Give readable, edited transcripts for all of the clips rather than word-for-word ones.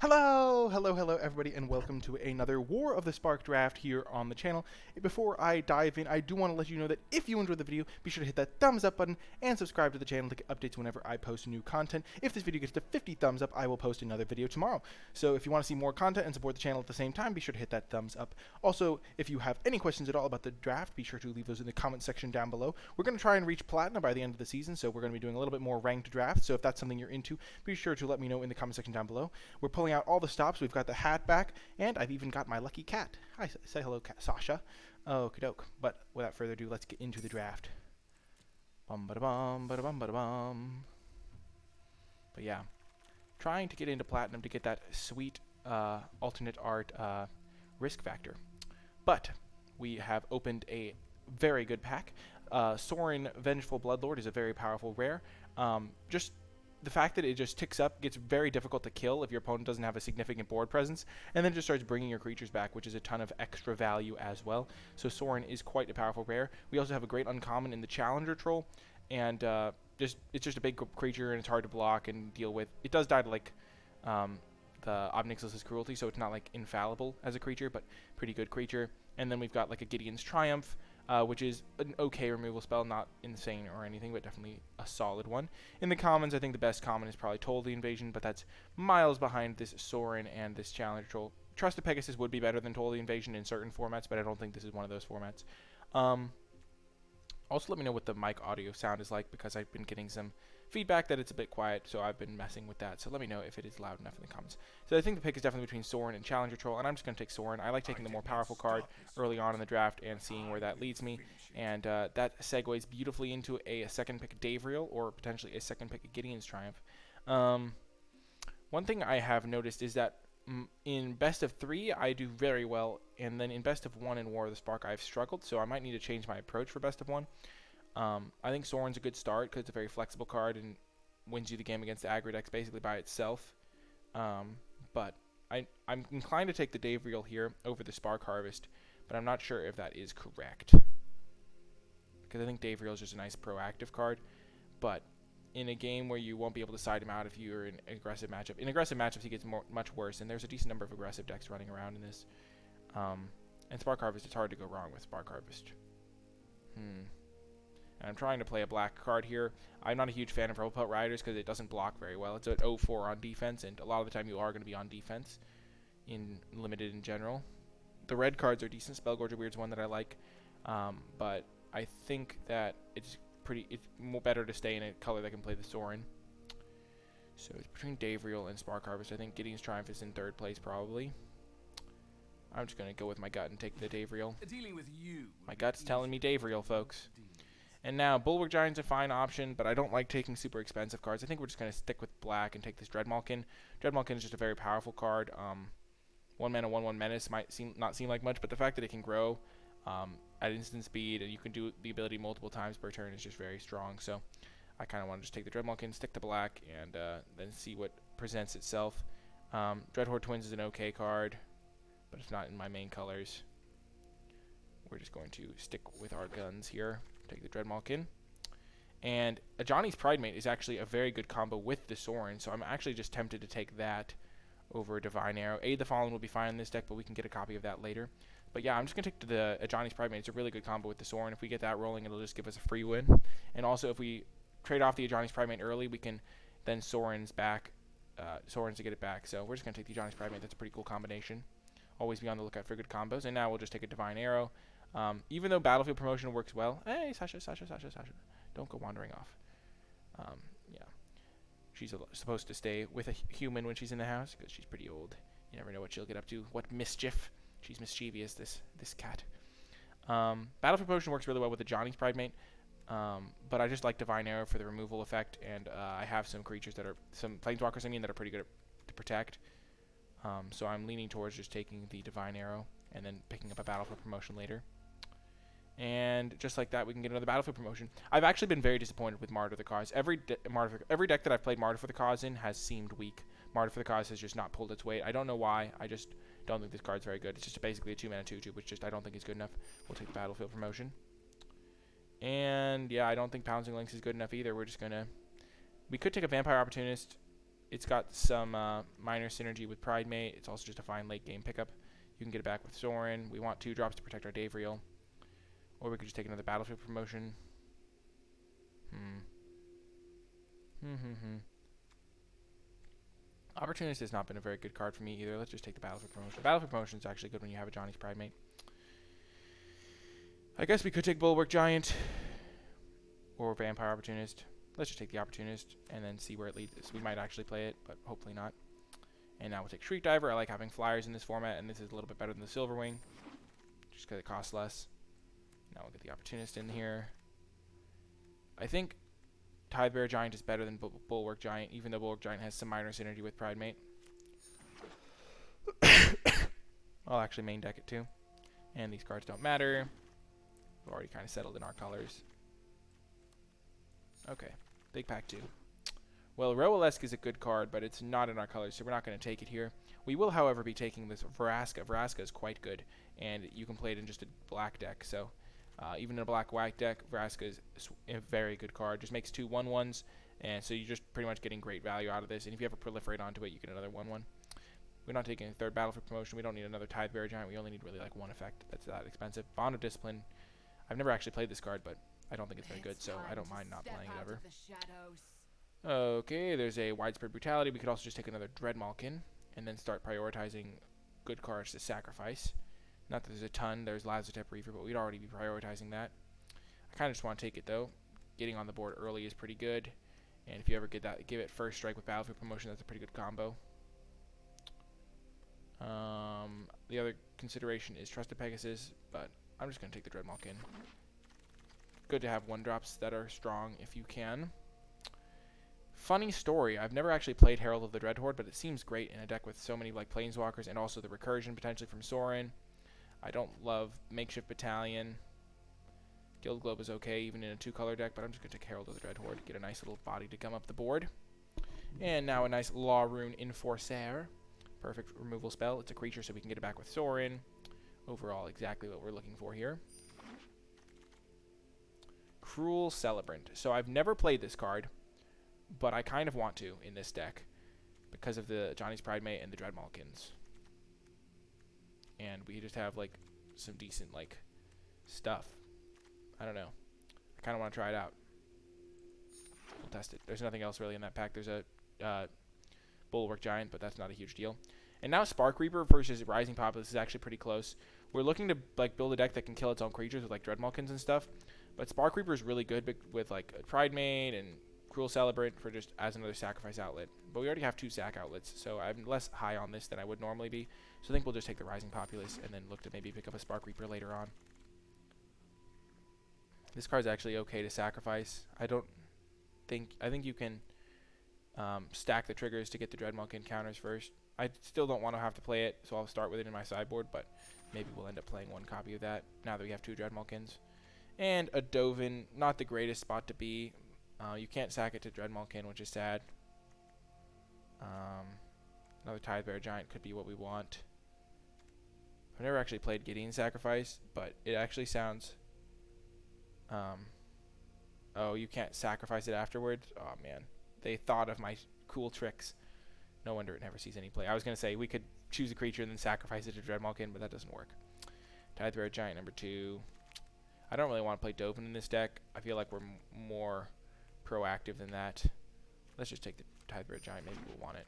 Hello everybody, and welcome to another War of the Spark draft here on the channel. Before I dive in, I do want to let you know that if you enjoyed the video, be sure to hit that thumbs up button and subscribe to the channel to get updates whenever I post new content. If this video gets to 50 thumbs up, I will post another video tomorrow. So if you want to see more content and support the channel at the same time, be sure to hit that thumbs up. Also, if you have any questions at all about the draft, be sure to leave those in the comment section down below. We're going to try and reach Platinum by the end of the season, so we're going to be doing a little bit more ranked drafts. So if that's something you're into, be sure to let me know in the comment section down below. We're pulling out all the stops. We've got the hat back, and I've even got my lucky cat. Hi, say hello, cat Sasha. Okie doke. But without further ado, let's get into the draft. Bum ba bum ba bum ba bum. But yeah, trying to get into Platinum to get that sweet alternate art risk factor. But we have opened a very good pack. Sorin Vengeful Bloodlord is a very powerful rare. Just the fact that it just ticks up gets very difficult to kill if your opponent doesn't have a significant board presence, and then it just starts bringing your creatures back, which is a ton of extra value as well. So Sorin is quite a powerful rare. We also have a great uncommon in the Challenger Troll, and it's just a big creature, and it's hard to block and deal with. It does die to like the Obnixilus's Cruelty, so it's not like infallible as a creature, but pretty good creature. And then we've got like a Gideon's Triumph, which is an okay removal spell, not insane or anything, but definitely a solid one. In the commons, I think the best common is probably Toll the Invasion, but that's miles behind this Sorin and this Challenger Troll. Trusted Pegasus would be better than Toll the Invasion in certain formats, but I don't think this is one of those formats. Also, let me know what the mic audio sound is like, because I've been getting some feedback that it's a bit quiet, so I've been messing with that. So let me know if it is loud enough in the comments. So I think the pick is definitely between Sorin and Challenger Troll, and I'm just going to take Sorin. I like taking the more powerful card early on in the draft and seeing where that leads me. And that segues beautifully into a second pick Davriel, or potentially a second pick Gideon's Triumph. One thing I have noticed is that in best of 3, I do very well, and then in best of 1 in War of the Spark, I've struggled, so I might need to change my approach for best of 1. I think Sorin's a good start because it's a very flexible card and wins you the game against the aggro decks basically by itself. But I'm inclined to take the Davriel here over the Spark Harvest, but I'm not sure if that is correct, because I think Davriel is just a nice proactive card, but in a game where you won't be able to side him out if you're in an aggressive matchup. In aggressive matchups, he gets much worse, and there's a decent number of aggressive decks running around in this. And Spark Harvest, it's hard to go wrong with Spark Harvest. And I'm trying to play a black card here. I'm not a huge fan of Purple Pelt Riders because it doesn't block very well. It's at 0-4 on defense, and a lot of the time you are going to be on defense in Limited in general. The red cards are decent. Spellgorger Weird's one that I like, but I think that it's more better to stay in a color that can play the Sorin. So it's between Davriel and Spark Harvest. I think Gideon's Triumph is in 3rd place probably. I'm just going to go with my gut and take the Davriel. My gut's telling me Davriel, folks. And now, Bulwark Giant's a fine option, but I don't like taking super expensive cards. I think we're just going to stick with black and take this Dreadmalkin. Dreadmalkin is just a very powerful card. 1 mana, 1/1 Menace might not seem like much, but the fact that it can grow at instant speed and you can do the ability multiple times per turn is just very strong. So I kind of want to just take the Dreadmalkin, stick to black, and then see what presents itself. Dreadhorde Twins is an okay card, but it's not in my main colors. We're just going to stick with our guns here. Take the Dreadmalkin. And Ajani's Pridemate is actually a very good combo with the Sorin, so I'm actually just tempted to take that over Divine Arrow. Aid the Fallen will be fine in this deck, but we can get a copy of that later. But yeah, I'm just going to take the Ajani's Pridemate. It's a really good combo with the Sorin. If we get that rolling, it'll just give us a free win. And also, if we trade off the Ajani's Pridemate early, we can then Sorin's to get it back. So we're just going to take the Ajani's Pridemate. That's a pretty cool combination. Always be on the lookout for good combos. And now we'll just take a Divine Arrow. Even though Battlefield Promotion works well. Hey, Sasha. Don't go wandering off. Yeah. She's supposed to stay with a human when she's in the house, because she's pretty old. You never know what she'll get up to. What mischief. She's mischievous, this cat. Battlefield Promotion works really well with the Ajani's Pridemate. But I just like Divine Arrow for the removal effect, and I have some creatures that are, some Planeswalkers that are pretty good to protect. So I'm leaning towards just taking the Divine Arrow and then picking up a Battlefield Promotion later. And just like that, we can get another Battlefield Promotion. I've actually been very disappointed with Martyr for the Cause. Every deck that I've played Martyr for the Cause in has seemed weak. Martyr for the Cause has just not pulled its weight. I don't know why. I just don't think this card's very good. It's just basically a 2-mana 2/2, which just I don't think is good enough. We'll take the Battlefield Promotion. And yeah, I don't think Pouncing Lynx is good enough either. We're just gonna... We could take a Vampire Opportunist. It's got some minor synergy with Pridemate. It's also just a fine late game pickup. You can get it back with Sorin. We want 2 drops to protect our Dave Reel. Or we could just take another Battlefield promotion. Opportunist has not been a very good card for me either. Let's just take the Battlefield promotion. Battlefield promotion is actually good when you have a Johnny's Pridemate. I guess we could take Bulwark Giant or Vampire Opportunist. Let's just take the Opportunist and then see where it leads us. We might actually play it, but hopefully not. And now we'll take Shriek Diver. I like having flyers in this format, and this is a little bit better than the Silverwing, just because it costs less. Now we'll get the Opportunist in here. I think Tidebearer Giant is better than Bulwark Giant, even though Bulwark Giant has some minor synergy with Pridemate. I'll actually main deck it too. And these cards don't matter. We've already kind of settled in our colors. Okay, big pack 2. Well, Roelesk is a good card, but it's not in our colors, so we're not going to take it here. We will, however, be taking this Vraska. Vraska is quite good, and you can play it in just a black deck. So even in a black-white deck, Vraska is a very good card. Just makes 2 1/1s, and so you're just pretty much getting great value out of this. And if you ever proliferate onto it, you get another 1/1. We're not taking a 3rd Battlefield promotion. We don't need another Tidebearer Giant. We only need really like 1 effect. That's that expensive. Bond of Discipline. I've never actually played this card, but I don't think it's very good, so I don't mind not playing it ever. Okay, there's a Widespread Brutality. We could also just take another Dreadmalkin and then start prioritizing good cards to sacrifice. Not that there's a ton. There's Lazotep Reaver, but we'd already be prioritizing that. I kind of just want to take it, though. Getting on the board early is pretty good. And if you ever get that, give it first strike with Battlefield promotion, that's a pretty good combo. The other consideration is Trusted Pegasus, but I'm just going to take the Dreadmalkin. Good to have 1-drops that are strong if you can. Funny story, I've never actually played Herald of the Dreadhorde, but it seems great in a deck with so many like Planeswalkers and also the recursion potentially from Sorin. I don't love Makeshift Battalion. Guild Globe is okay even in a 2-color deck, but I'm just going to take Herald of the Dreadhorde, get a nice little body to come up the board. And now a nice Law Rune Enforcer. Perfect removal spell. It's a creature, so we can get it back with Sorin. Overall, exactly what we're looking for here. Cruel Celebrant. So I've never played this card, but I kind of want to in this deck because of the Johnny's Pridemate and the Dreadmalkins. And we just have like some decent like stuff. I don't know. I kind of want to try it out. We'll test it. There's nothing else really in that pack. There's a Bulwark Giant, but that's not a huge deal. And now Spark Reaper versus Rising Populace is actually pretty close. We're looking to like build a deck that can kill its own creatures with like Dreadmalkins and stuff. But Spark Reaper is really good with like Pridemate and Cruel Celebrant for just as another sacrifice outlet. But we already have 2 sack outlets, so I'm less high on this than I would normally be. So I think we'll just take the Rising Populace and then look to maybe pick up a Spark Reaper later on. This card's actually okay to sacrifice. I think you can stack the triggers to get the Dreadmalkin counters first. I still don't want to have to play it, so I'll start with it in my sideboard, but maybe we'll end up playing 1 copy of that now that we have 2 Dreadmalkins. And a Dovin, not the greatest spot to be. You can't sack it to Dreadmalkin, which is sad. Another Tidebearer Giant could be what we want. I've never actually played Gideon Sacrifice, but it actually sounds... oh, you can't sacrifice it afterwards? Oh, man. They thought of my cool tricks. No wonder it never sees any play. I was going to say we could choose a creature and then sacrifice it to Dreadmalkin, but that doesn't work. Tidebearer Giant number 2. I don't really want to play Dovin in this deck. I feel like we're more proactive than that. Let's just take the Tidebearer Giant. Maybe we'll want it.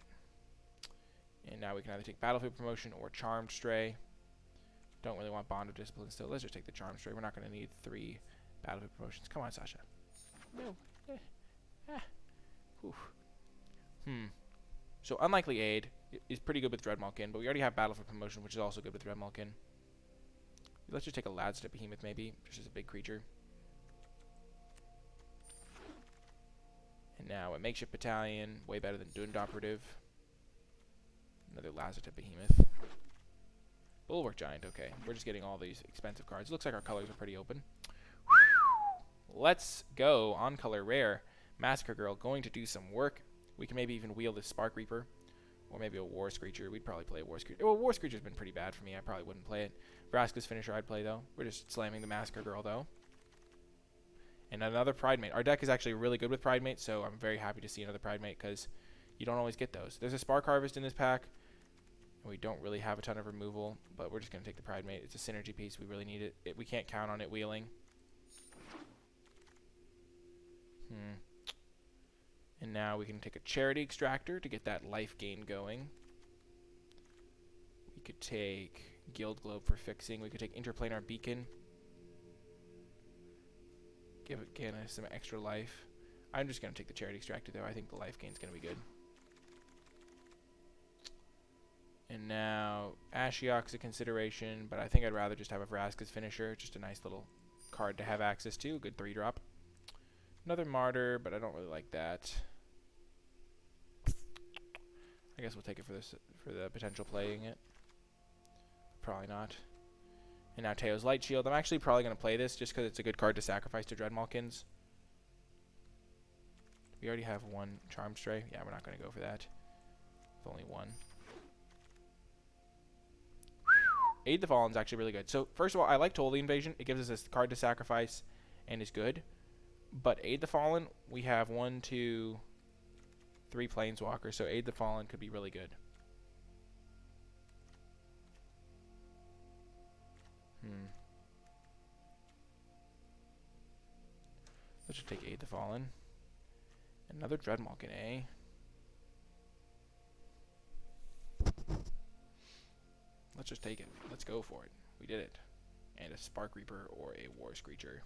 And now we can either take Battlefield Promotion or Charmed Stray. Don't really want Bond of Discipline still. Let's just take the Charmed Stray. We're not going to need 3 Battlefield Promotions. Come on, Sasha. No. So Unlikely Aid is pretty good with Dreadmalkin, but we already have Battlefield Promotion, which is also good with Dreadmalkin. Let's just take a Lazotep Behemoth maybe, just as a big creature. And now a Makeshift Battalion, way better than Dund Operative. Another Lazotep Behemoth. Bulwark Giant, okay. We're just getting all these expensive cards. Looks like our colors are pretty open. Let's go on color rare. Massacre Girl going to do some work. We can maybe even wheel this Spark Reaper. Or maybe a War Screecher. We'd probably play a War Screecher. Well, War Screecher's been pretty bad for me. I probably wouldn't play it. Vraska's Finisher I'd play, though. We're just slamming the Massacre Girl, though. And another Pridemate. Our deck is actually really good with Pridemate, so I'm very happy to see another Pridemate because You don't always get those. There's a Spark Harvest in this pack, and we don't really have a ton of removal, but we're just going to take the Pride Mate. It's a synergy piece. We really need it. We can't count on it wheeling. And now we can take a Charity Extractor to get that life gain going. We could take Guild Globe for fixing. We could take Interplanar Beacon. Give it Ganna some extra life. I'm just going to take the Charity Extractor, though. I think the life gain is going to be good. And now Ashiok's a consideration, but I think I'd rather just have a Vraska's Finisher. Just a nice little card to have access to. A good 3-drop. Another Martyr, but I don't really like that. I guess we'll take it for the potential playing it. Probably not. And now Teo's Light Shield. I'm actually probably going to play this just because it's a good card to sacrifice to Dreadmalkins. We already have one Charm Stray. Yeah, we're not going to go for that. With only one. Aid the Fallen is actually really good. So, first of all, I like Toll the Invasion. It gives us a card to sacrifice and is good. But Aid the Fallen, we have 1, 2, 3 Planeswalkers. So, Aid the Fallen could be really good. Let's just take Aid the Fallen. Another Dreadmalkin, eh? Let's just take it. Let's go for it. We did it. And a Spark Reaper or a War Screecher.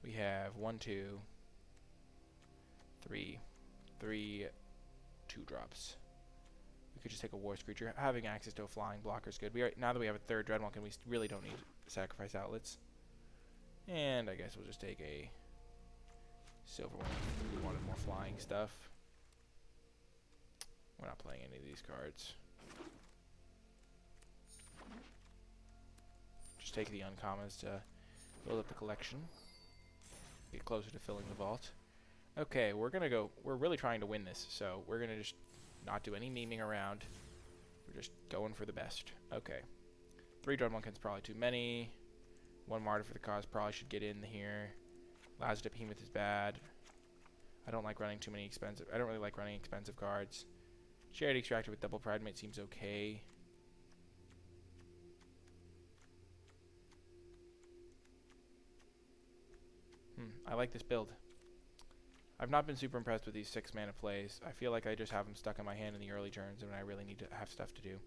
We have 1, 2, 3 2-drops. We could just take a War Screecher. Having access to a flying blocker is good. Now that we have a third Dreadmalkin, we really don't need sacrifice outlets. And I guess we'll just take a Silver one. We wanted more flying stuff. We're not playing any of these cards. Just take the uncommons to build up the collection. Get closer to filling the vault. Okay, we're really trying to win this, so we're gonna just not do any memeing around. We're just going for the best. Okay. 3 Dreadmalkins probably too many. 1 Martyr for the cause probably should get in here. Lazarus Behemoth is bad. I don't like running too many expensive. I don't really like running expensive cards. Charity Extractor with double Pride Mate seems okay. I like this build. I've not been super impressed with these 6-mana plays. I feel like I just have them stuck in my hand in the early turns when I really need to have stuff to do.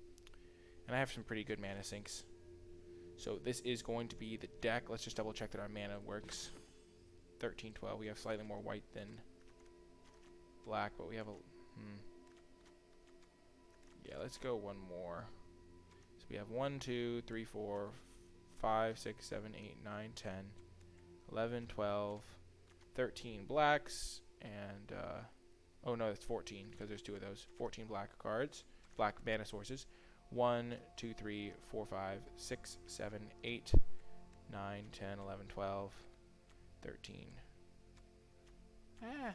And I have some pretty good mana sinks. So this is going to be the deck. Let's just double check that our mana works. 13, 12. We have slightly more white than black, but we have a... Yeah, let's go one more. So we have 1, 2, 3, 4, 5, 6, 7, 8, 9, 10, 11, 12, 13 blacks, and... oh no, that's 14, because there's 2 of those. 14 black cards. Black mana sources. 1, 2, 3, 4, 5, 6, 7, 8, 9, 10, 11, 12, 13. You're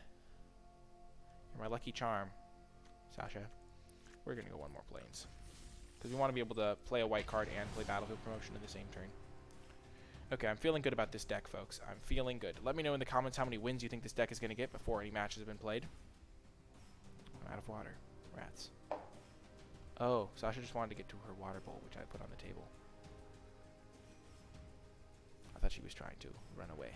my lucky charm, Sasha. We're going to go 1 more planes. Because we want to be able to play a white card and play Battlefield Promotion in the same turn. Okay, I'm feeling good about this deck, folks. I'm feeling good. Let me know in the comments how many wins you think this deck is going to get before any matches have been played. I'm out of water. Rats. Oh, Sasha just wanted to get to her water bowl, which I put on the table. I thought she was trying to run away.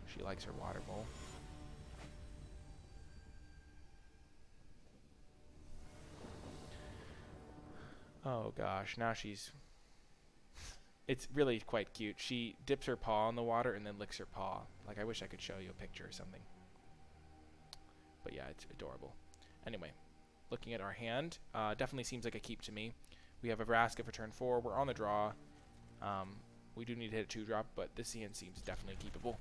She likes her water bowl. Oh gosh, now she's... It's really quite cute. She dips her paw in the water and then licks her paw. Like, I wish I could show you a picture or something. But yeah, it's adorable. Anyway, looking at our hand, definitely seems like a keep to me. We have a Vraska for turn 4. We're on the draw. We do need to hit a 2-drop, but this hand seems definitely keepable.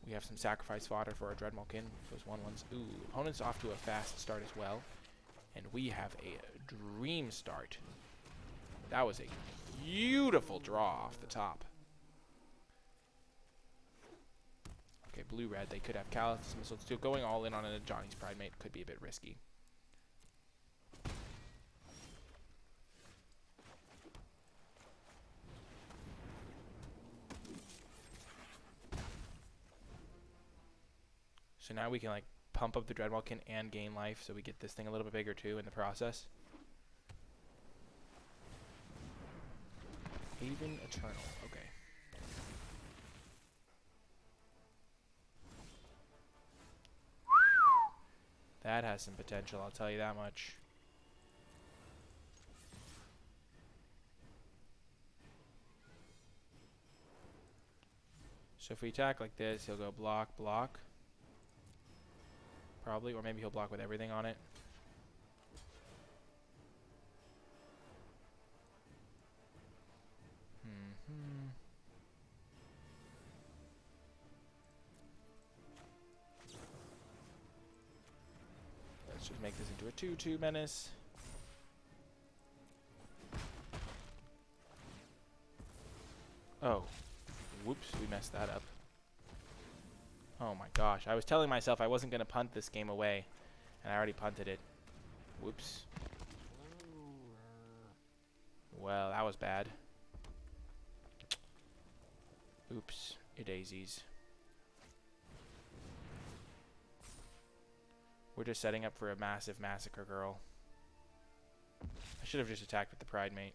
We have some sacrifice fodder for our Dreadmalkin. Those 1/1s. Ooh, opponent's off to a fast start as well. And we have a dream start. That was a beautiful draw off the top. Okay, blue-red. They could have Callous Missiles too. Going all in on a Johnny's Pride Mate could be a bit risky. So now we can like pump up the Dreadwalkin and gain life, so we get this thing a little bit bigger too in the process. Haven Eternal. Okay. That has some potential, I'll tell you that much. So if we attack like this, he'll go block, block. Probably, or maybe he'll block with everything on it. Let's just make this into a 2/2 menace. Oh. Whoops, we messed that up. Oh my gosh, I was telling myself I wasn't going to punt this game away, and I already punted it. Whoops. Well, that was bad. Oops, it daisies. We're just setting up for a massive massacre, girl. I should have just attacked with the Pride Mate.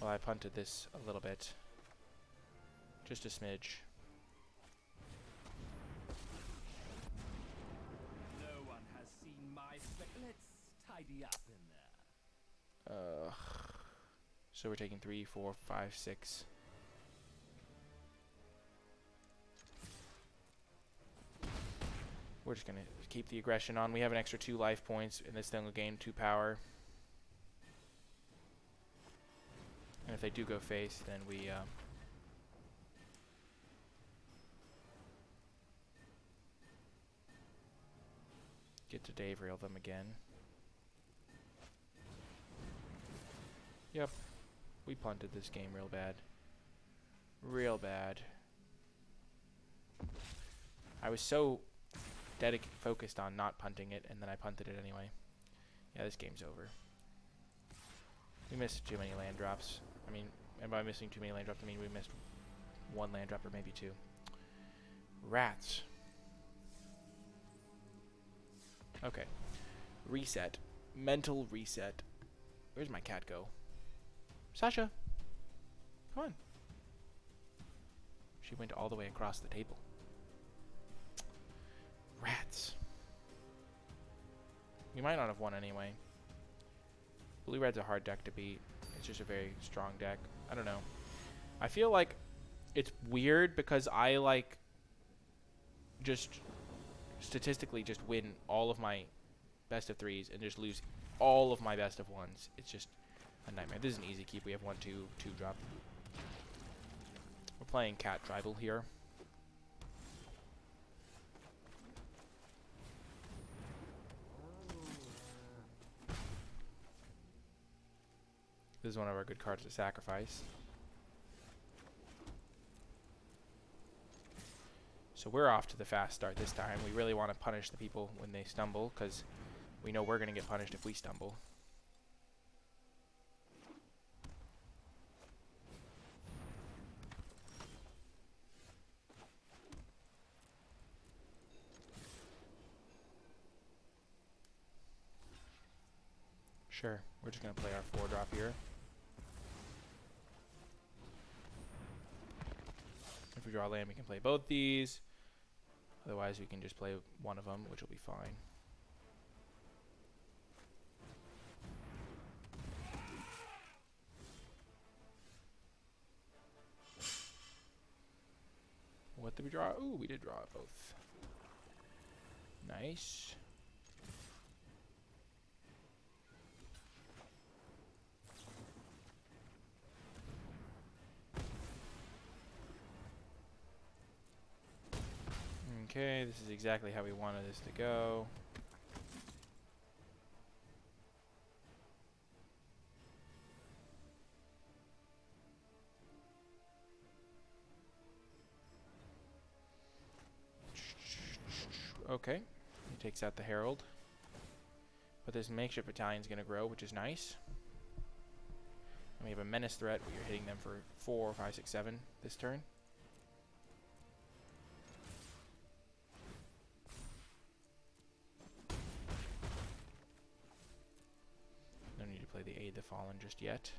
Well, I punted this a little bit. Just a smidge. No one has seen my let's tidy up in there. So we're taking 3, 4, 5, 6. We're just gonna keep the aggression on. We have an extra 2 life points, and this thing will gain 2 power. And if they do go face, then we get to Dave rail them again. Yep, we punted this game real bad. Real bad. I was so focused on not punting it, and then I punted it anyway. Yeah, this game's over. We missed too many land drops. I mean, and by missing too many land drops, I mean we missed 1 land drop or maybe 2. Rats. Okay. Reset. Mental reset. Where's my cat go? Sasha! Come on. She went all the way across the table. Rats. We might not have won anyway. Blue Red's a hard deck to beat. It's just a very strong deck. I don't know. I feel like it's weird because I like just statistically just win all of my best of 3s and just lose all of my best of 1s. It's just a nightmare. This is an easy keep. We have 1, 2, 2 drop. We're playing Cat Tribal here. This is one of our good cards to sacrifice. So we're off to the fast start this time. We really want to punish the people when they stumble, because we know we're going to get punished if we stumble. Sure, we're just going to play our 4-drop here. If we draw land, we can play both these. Otherwise, we can just play one of them, which will be fine. What did we draw? Ooh, we did draw both. Nice. Okay, this is exactly how we wanted this to go. Okay, he takes out the Herald. But this makeshift battalion's gonna grow, which is nice. And we have a menace threat where you're hitting them for 4, 5, 6, 7 this turn. No need to play the Aid the Fallen just yet.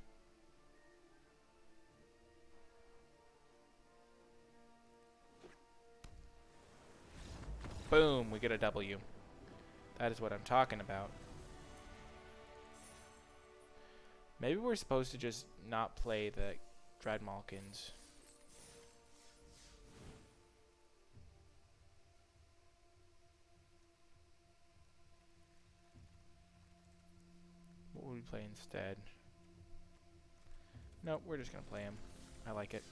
Boom, we get a W. That is what I'm talking about. Maybe we're supposed to just not play the Dreadmalkins. What would we play instead? Nope, we're just gonna play him. I like it.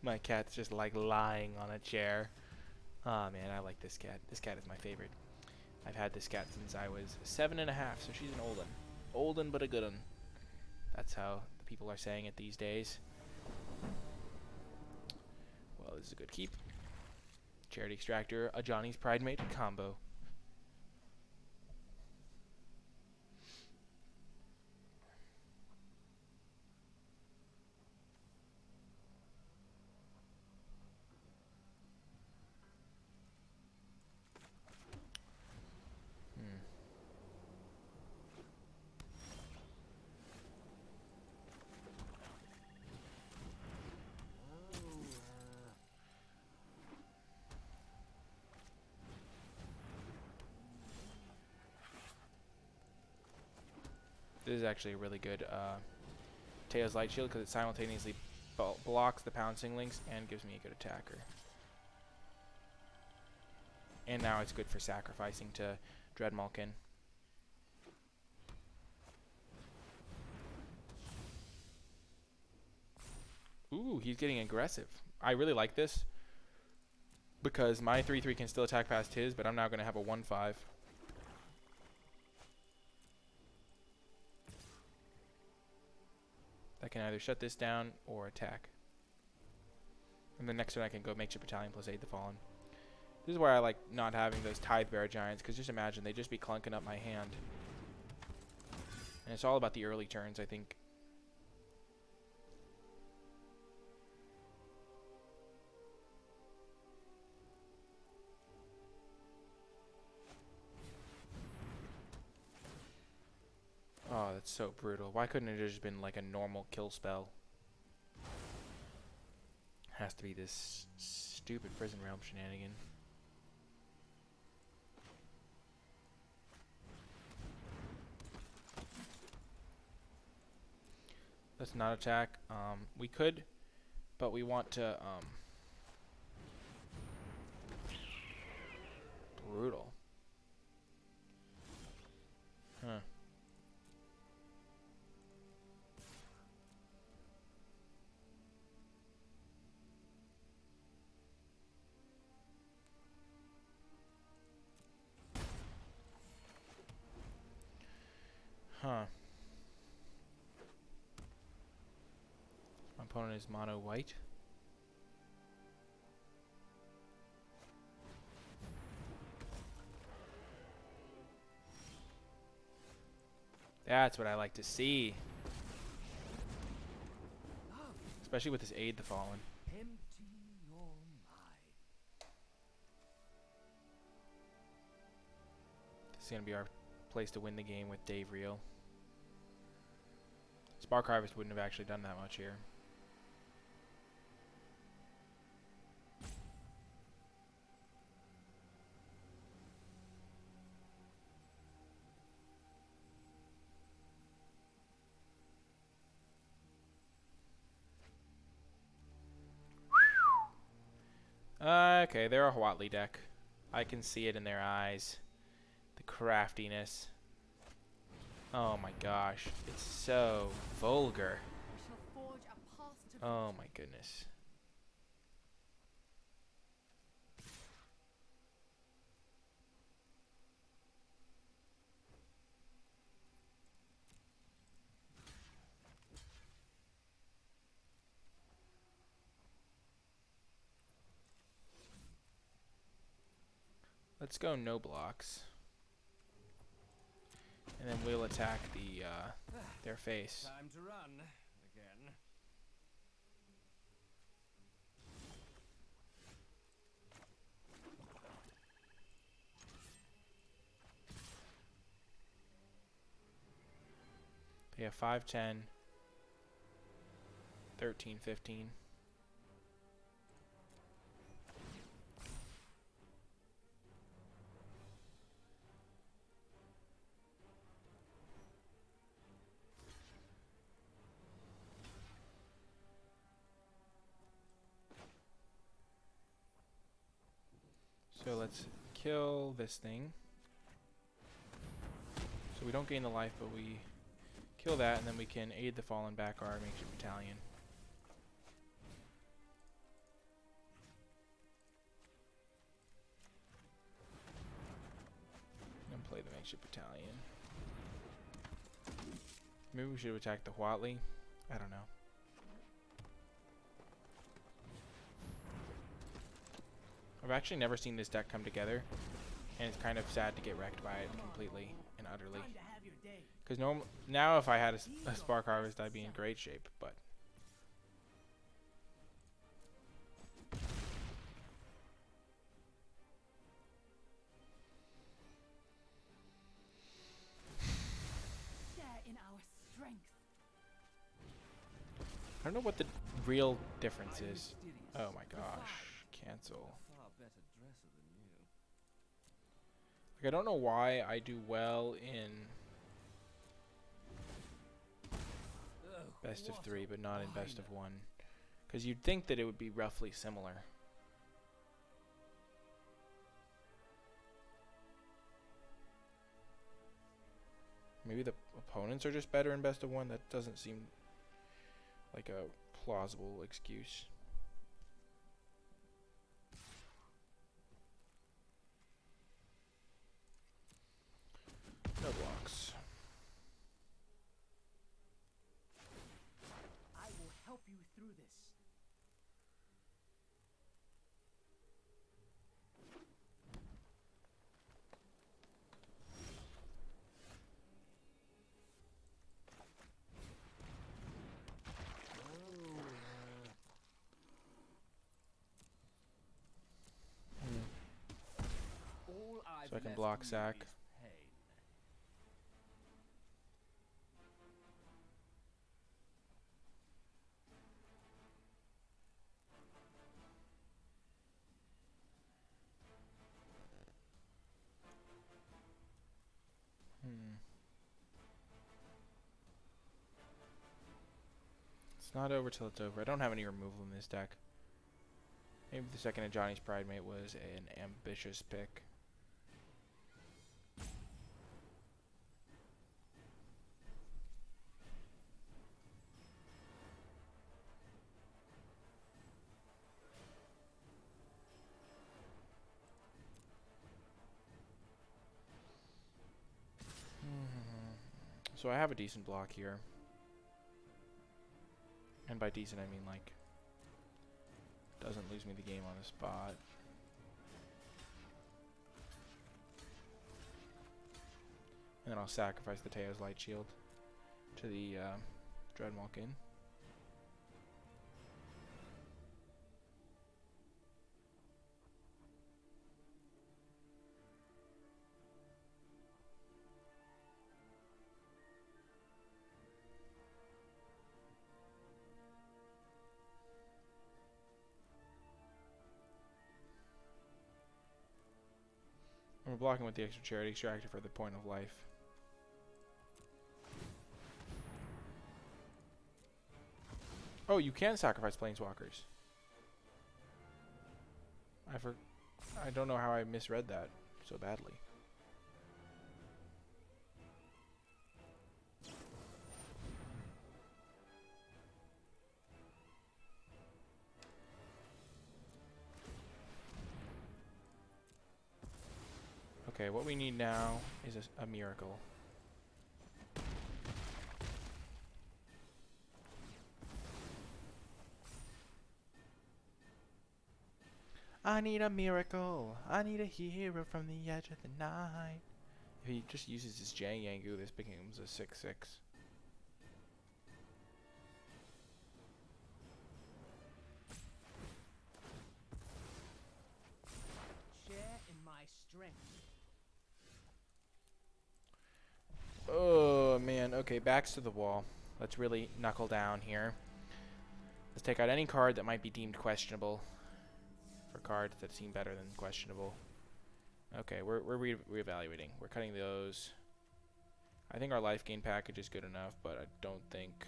My cat's just like lying on a chair. Ah, man, I like this cat. This cat is my favorite. I've had this cat since I was 7.5, so she's an old one. Old one, but a good one. That's how the people are saying it these days. Well, this is a good keep. Charity Extractor, a Johnny's Pride Mate combo. This is actually a really good Tails Light Shield because it simultaneously blocks the Pouncing Links and gives me a good attacker. And now it's good for sacrificing to Dreadmalkin. Ooh, he's getting aggressive. I really like this because my 3/3 can still attack past his, but I'm now going to have a 1/5. That can either shut this down or attack. And the next one I can go Makeshift Battalion plus Aid the Fallen. This is why I like not having those Tithe Bearer Giants, because just imagine, they'd just be clunking up my hand. And it's all about the early turns, I think. Oh, that's so brutal. Why couldn't it have just been like a normal kill spell? Has to be this stupid Prison Realm shenanigan. Let's not attack. We could, but we want to. Brutal. Huh. Huh. My opponent is mono white. That's what I like to see. Especially with this Aid the Fallen. Empty your mind. This is going to be our place to win the game with Dave Reel. Spark Harvest wouldn't have actually done that much here. Okay, they're a Huatli deck. I can see it in their eyes. The craftiness. Oh my gosh. It's so vulgar. We shall forge a path to Oh my goodness. Let's go no blocks. And then we'll attack the their face. Time to run again. They have 5, 10, 13, 15. So let's kill this thing. So we don't gain the life, but we kill that, and then we can aid the fallen back our makeshift battalion. And play the makeshift battalion. Maybe we should have attacked the Huatli. I don't know. I've actually never seen this deck come together, and it's kind of sad to get wrecked by it completely and utterly. Because now if I had a Spark Harvest, I'd be in great shape, but... Share in our strength. I don't know what the real difference is. Oh my gosh. Cancel. Far better dresser than you. Like, I don't know why I do well in best of 3, but not in best of 1. Because you'd think that it would be roughly similar. Maybe the opponents are just better in best of 1? That doesn't seem like a plausible excuse. No blocks. I will help you through this. All I've So I can left block you sack. is pain. It's not over till it's over. I don't have any removal in this deck. Maybe the second of Johnny's Pridemate was an ambitious pick. So I have a decent block here. And by decent, I mean like doesn't lose me the game on the spot. And then I'll sacrifice the Teo's Light Shield to the Dreadmalkin. And we're blocking with the extra Charity Extractor for the point of life. Oh, you can sacrifice Planeswalkers. I don't know how I misread that so badly. Okay, what we need now is a miracle. I need a miracle. I need a hero from the edge of the night. If he just uses his J Yangu, this becomes a 6/6. Share in my strength. Oh man, okay, backs to the wall. Let's really knuckle down here. Let's take out any card that might be deemed questionable for cards that seem better than questionable. Okay, we're reevaluating. We're cutting those. I think our life gain package is good enough, but I don't think...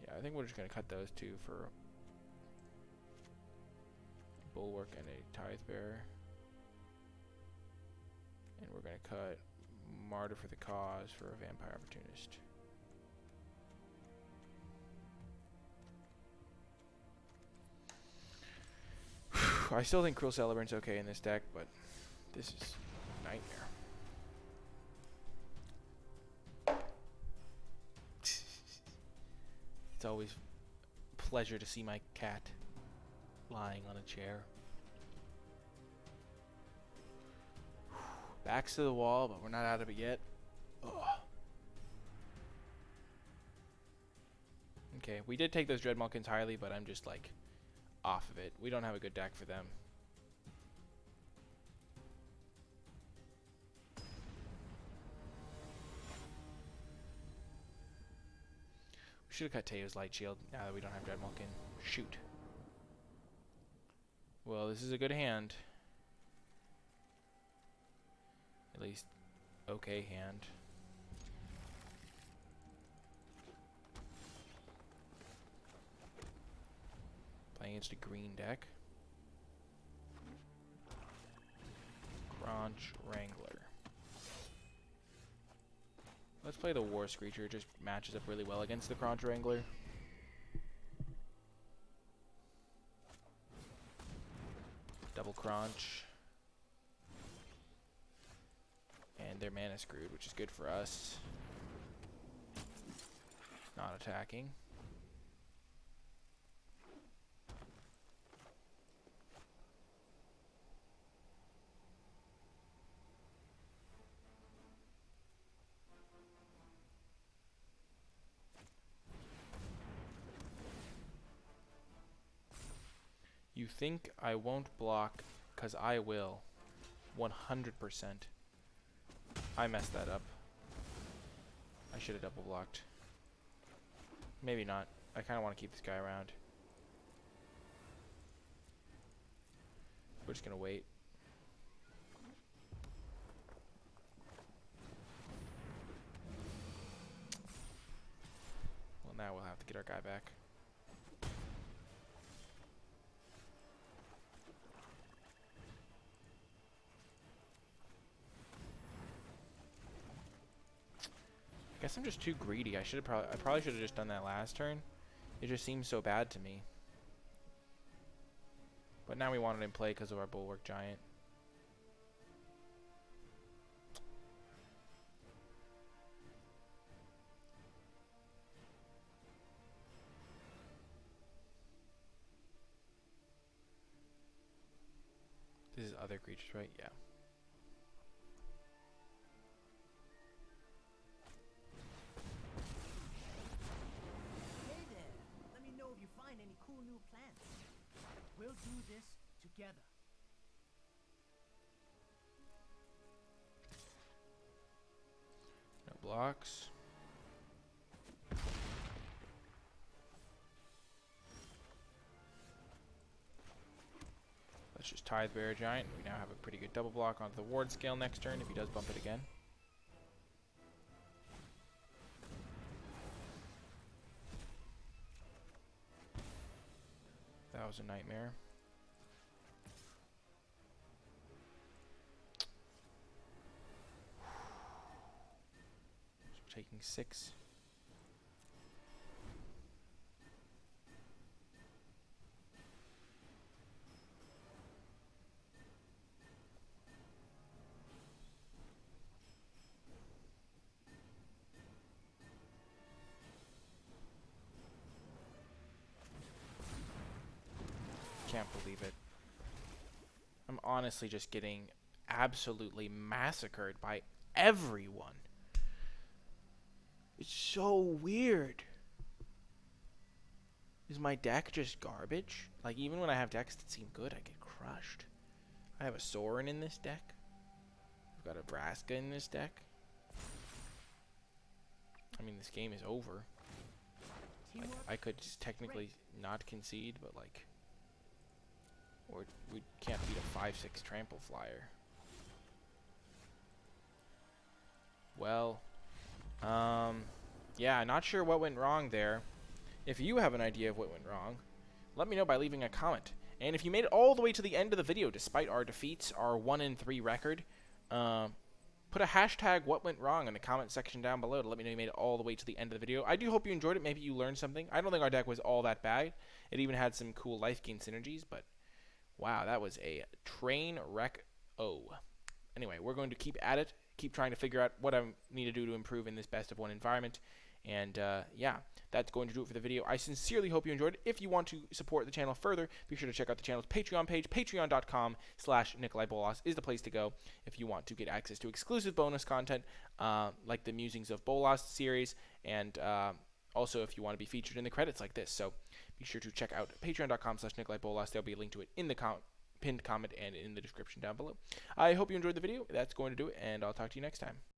Yeah, I think we're just going to cut those two for Bulwark and a Tithe Bearer. And we're going to cut Martyr for the Cause for a Vampire Opportunist. I still think Cruel Celebrant's okay in this deck, but this is a nightmare. It's always a pleasure to see my cat lying on a chair. Backs to the wall, but we're not out of it yet. Ugh. Okay, we did take those Dreadmalkins highly, but I'm just like off of it. We don't have a good deck for them. We should have cut Teo's Light Shield now that we don't have Dreadmalkin. Shoot. Well, this is a good hand. At least, okay hand. Playing against a green deck. Crunch Wrangler. Let's play the War Screecher. It just matches up really well against the Crunch Wrangler. Double Crunch. And they're mana screwed, which is good for us. Not attacking. You think I won't block, 'cause I will. 100%. I messed that up. I should have double blocked. Maybe not. I kind of want to keep this guy around. We're just going to wait. Well, now we'll have to get our guy back. I guess I'm just too greedy. I probably should have just done that last turn. It just seems so bad to me. But now we want it in play because of our Bulwark Giant. This is other creatures, right? Yeah. Any cool new plants. We'll do this together. No blocks. Let's just Tithe Bearer Giant. We now have a pretty good double block onto the ward scale next turn if he does bump it again. That was a nightmare. So taking 6. Can't believe it. I'm honestly just getting absolutely massacred by everyone. It's so weird. Is my deck just garbage? Like, even when I have decks that seem good, I get crushed. I have a Sorin in this deck. I've got a Vraska in this deck. I mean, this game is over. Like, I could just technically not concede, but like, or we can't beat a 5/6 trample flyer. Well, yeah, not sure what went wrong there. If you have an idea of what went wrong, let me know by leaving a comment. And if you made it all the way to the end of the video, despite our defeats, our 1-3 record, put a hashtag what went wrong in the comment section down below to let me know you made it all the way to the end of the video. I do hope you enjoyed it. Maybe you learned something. I don't think our deck was all that bad. It even had some cool Lifegain synergies, but wow, that was a train wreck. Anyway, we're going to keep at it, keep trying to figure out what I need to do to improve in this best of 1 environment. And yeah, that's going to do it for the video. I sincerely hope you enjoyed it. If you want to support the channel further, be sure to check out the channel's Patreon page. Patreon.com/NicolaiBolas is the place to go if you want to get access to exclusive bonus content like the Musings of Bolas series, and also if you want to be featured in the credits like this. So be sure to check out Patreon.com/NicolaiBolas. There'll be a link to it in the pinned comment and in the description down below. I hope you enjoyed the video. That's going to do it, and I'll talk to you next time.